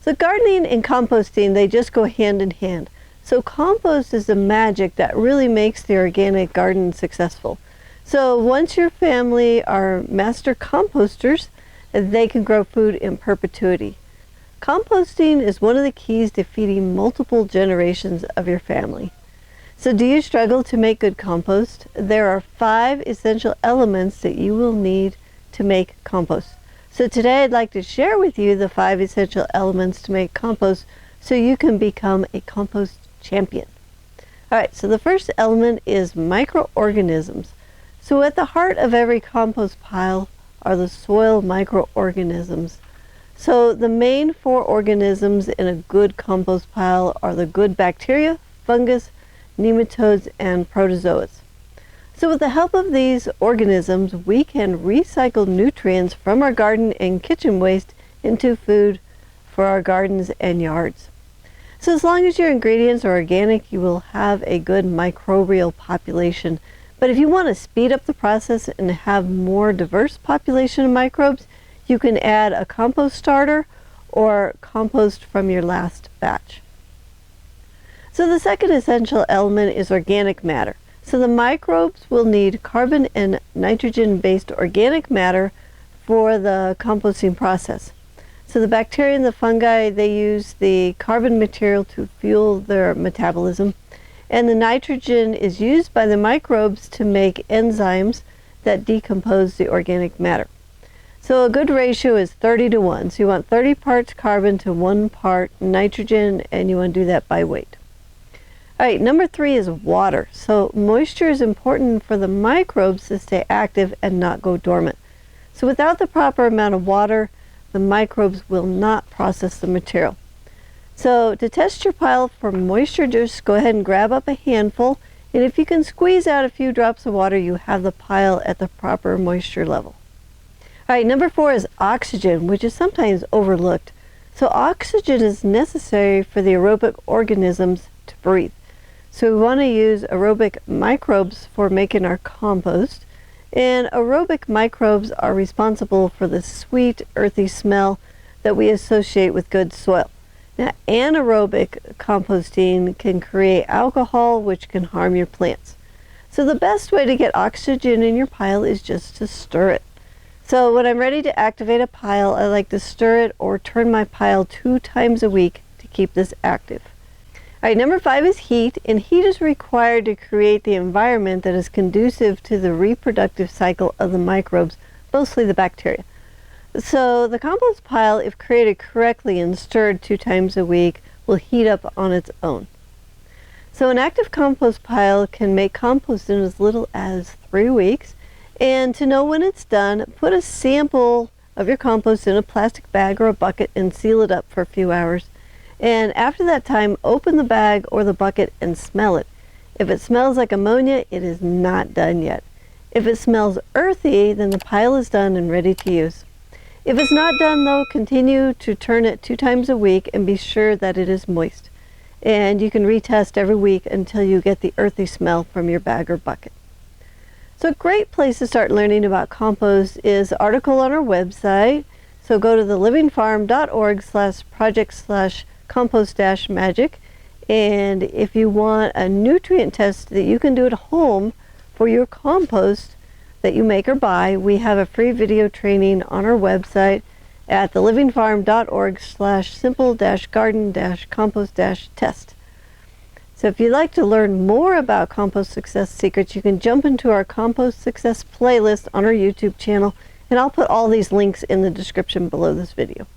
So gardening and composting, they just go hand in hand. So compost is the magic that really makes the organic garden successful. So once your family are master composters, they can grow food in perpetuity. Composting is one of the keys to feeding multiple generations of your family. So do you struggle to make good compost? There are 5 essential elements that you will need to make compost. So today I'd like to share with you the 5 essential elements to make compost so you can become a compost champion. All right, so the first element is microorganisms. So at the heart of every compost pile are the soil microorganisms. So the main 4 organisms in a good compost pile are the good bacteria, fungus, nematodes, and protozoas. So with the help of these organisms, we can recycle nutrients from our garden and kitchen waste into food for our gardens and yards. So as long as your ingredients are organic, you will have a good microbial population. But if you want to speed up the process and have more diverse population of microbes, you can add a compost starter or compost from your last batch. So the second essential element is organic matter. So the microbes will need carbon and nitrogen-based organic matter for the composting process. So the bacteria and the fungi, they use the carbon material to fuel their metabolism, and the nitrogen is used by the microbes to make enzymes that decompose the organic matter. So a good ratio is 30:1. So you want 30 parts carbon to 1 part nitrogen, and you want to do that by weight. All right, number 3 is water. So moisture is important for the microbes to stay active and not go dormant. So without the proper amount of water, the microbes will not process the material. So to test your pile for moisture, just go ahead and grab up a handful, and if you can squeeze out a few drops of water, you have the pile at the proper moisture level. All right, number 4 is oxygen, which is sometimes overlooked. So oxygen is necessary for the aerobic organisms to breathe. So we want to use aerobic microbes for making our compost. And aerobic microbes are responsible for the sweet, earthy smell that we associate with good soil. Now, anaerobic composting can create alcohol, which can harm your plants. So the best way to get oxygen in your pile is just to stir it. So when I'm ready to activate a pile, I like to stir it or turn my pile 2 times a week to keep this active. All right, number 5 is heat, and heat is required to create the environment that is conducive to the reproductive cycle of the microbes, mostly the bacteria. So the compost pile, if created correctly and stirred 2 times a week, will heat up on its own. So an active compost pile can make compost in as little as 3 weeks. And to know when it's done, put a sample of your compost in a plastic bag or a bucket and seal it up for a few hours. And after that time, open the bag or the bucket and smell it. If it smells like ammonia, it is not done yet. If it smells earthy, then the pile is done and ready to use. If it's not done though, continue to turn it 2 times a week and be sure that it is moist. And you can retest every week until you get the earthy smell from your bag or bucket. So a great place to start learning about compost is an article on our website. So go to thelivingfarm.org/project/compost-magic. And if you want a nutrient test that you can do at home for your compost that you make or buy, we have a free video training on our website at thelivingfarm.org/simple-garden-compost-test. So if you'd like to learn more about compost success secrets, you can jump into our compost success playlist on our YouTube channel, and I'll put all these links in the description below this video.